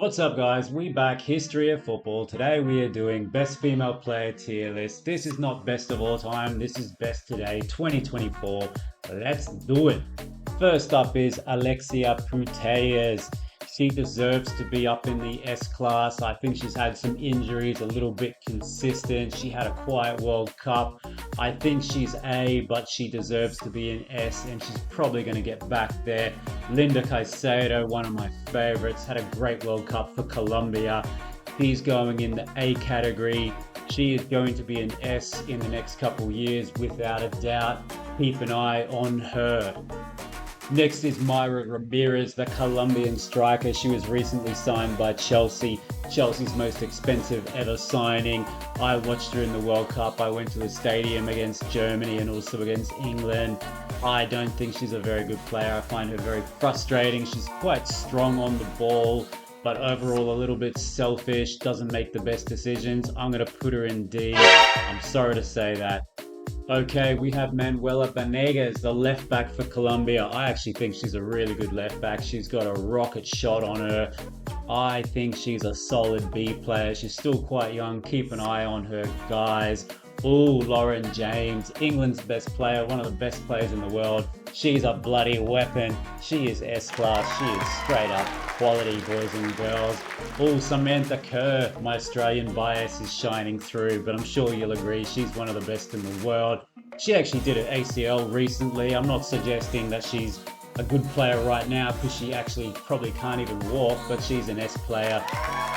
What's up, guys? We back history of football. Today we are doing best female player tier list. This is not best of all time. This is best today, 2024. Let's do it. First up is Alexia Putellas. She deserves to be up in the S class. I think she's had some injuries, a little bit consistent. She had a quiet World Cup. I think she's A, but she deserves to be in S, and she's probably going to get back there. Linda Caicedo, one of my favorites, had a great World Cup for Colombia. She's going in the A category. She is going to be an S in the next couple years, without a doubt. Keep an eye on her. Next is Mayra Ramirez, the Colombian striker. She was recently signed by Chelsea, Chelsea's most expensive ever signing. I watched her in the World Cup. I went to the stadium against Germany and also against England. I don't think she's a very good player. I find her very frustrating. She's quite strong on the ball, but overall a little bit selfish, doesn't make the best decisions. I'm going to put her in D. I'm sorry to say that. Okay, we have Manuela Banegas, the left back for Colombia. I actually think she's a really good left back. She's got a rocket shot on her. I think she's a solid B player. She's still quite young. Keep an eye on her, guys. Ooh, Lauren James, England's best player, one of the best players in the world. She's a bloody weapon. She is S class. She is straight up quality, boys and girls. Oh, Samantha Kerr, my Australian bias is shining through, but I'm sure you'll agree she's one of the best in the world. She actually did an ACL recently. I'm not suggesting that she's a good player right now because she actually probably can't even walk, but she's an S player.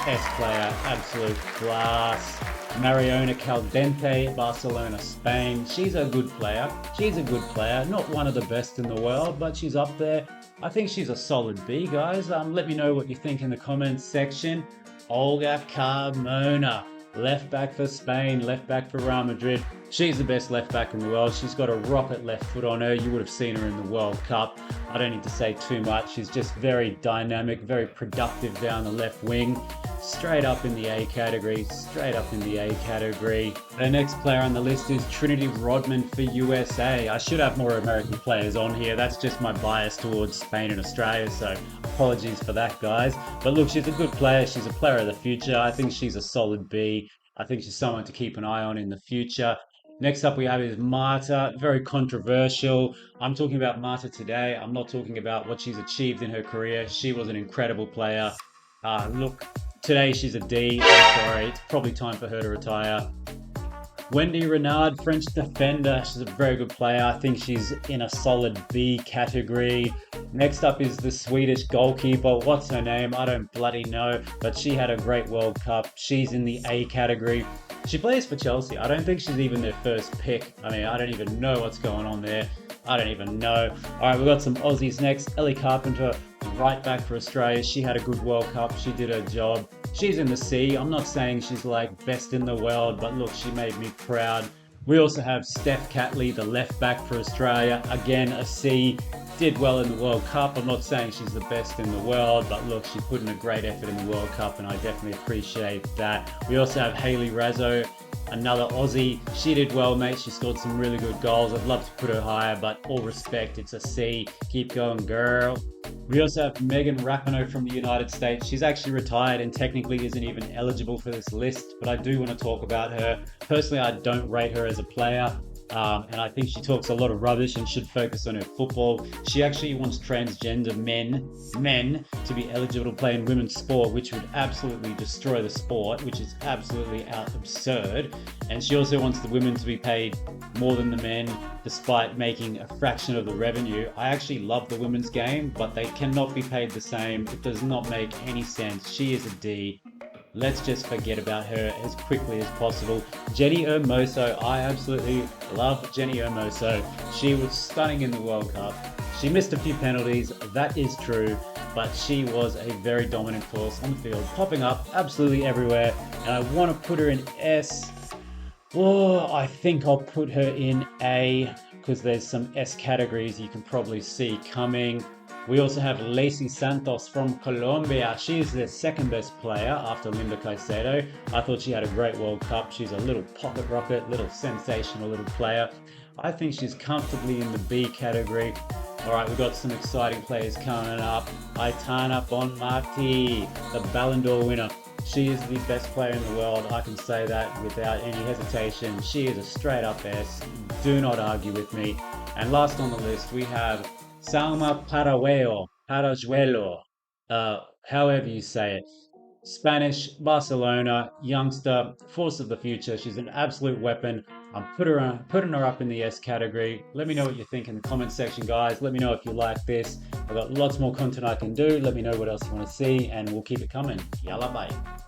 S player, absolute class. Mariona Caldente, Barcelona, Spain. She's a good player. She's a good player. Not one of the best in the world, but she's up there. I think she's a solid B, guys. Let me know what you think in the comments section. Olga Carmona, left back for Spain, left back for Real Madrid. She's the best left back in the world. She's got a rocket left foot on her. You would have seen her in the World Cup. I don't need to say too much. She's just very dynamic, very productive down the left wing. Straight up in the A category, straight up in the A category. The next player on the list is Trinity Rodman for USA. I should have more American players on here. That's just my bias towards Spain and Australia, so apologies for that, guys. But look, she's a good player. She's a player of the future. I think she's a solid B. I think she's someone to keep an eye on in the future. Next up we have is Marta, very controversial. I'm talking about Marta today. I'm not talking about what she's achieved in her career. She was an incredible player. Look, today she's a D. I'm sorry, it's probably time for her to retire. Wendy Renard, French defender. She's a very good player. I think she's in a solid B category. Next up is the Swedish goalkeeper. What's her name? I don't bloody know, but she had a great World Cup. She's in the A category. She plays for Chelsea. I don't think she's even their first pick. I mean, I don't even know what's going on there. I don't even know. All right, we've got some Aussies next. Ellie Carpenter, right back for Australia. She had a good World Cup. She did her job. She's in the C. I'm not saying she's like best in the world, but look, she made me proud. We also have Steph Catley, the left back for Australia. Again, a C. Did well in the World Cup. I'm not saying she's the best in the world, but look, she put in a great effort in the World Cup, and I definitely appreciate that. We also have Hayley Raso, another Aussie. She did well, mate. She scored some really good goals. I'd love to put her higher, but all respect, it's a C. Keep going, girl. We also have Megan Rapinoe from the United States. She's actually retired and technically isn't even eligible for this list, but I do want to talk about her. Personally, I don't rate her as a player. And I think she talks a lot of rubbish and should focus on her football. She actually wants transgender men to be eligible to play in women's sport, which would absolutely destroy the sport, which is absolutely absurd. And she also wants the women to be paid more than the men, despite making a fraction of the revenue. I actually love the women's game, but they cannot be paid the same. It does not make any sense. She is a D. Let's just forget about her as quickly as possible. Jenny Hermoso. I absolutely love Jenny Hermoso. She was stunning in the World Cup. She missed a few penalties, that is true, but she was a very dominant force on the field, popping up absolutely everywhere. And I want to put her in S. Oh, I think I'll put her in A because there's some S categories you can probably see coming. We also have Lacey Santos from Colombia. She is their second best player after Linda Caicedo. I thought she had a great World Cup. She's a little pocket rocket, little sensational little player. I think she's comfortably in the B category. All right, we've got some exciting players coming up. Aitana Bonmati, the Ballon d'Or winner. She is the best player in the world. I can say that without any hesitation. She is a straight up S. Do not argue with me. And last on the list, we have Salma Parajuelo, however you say it. Spanish, Barcelona, youngster, force of the future. She's an absolute weapon. I'm putting her up in the S category. Let me know what you think in the comment section, guys. Let me know if you like this. I've got lots more content I can do. Let me know what else you want to see, and we'll keep it coming. Yalla, bye.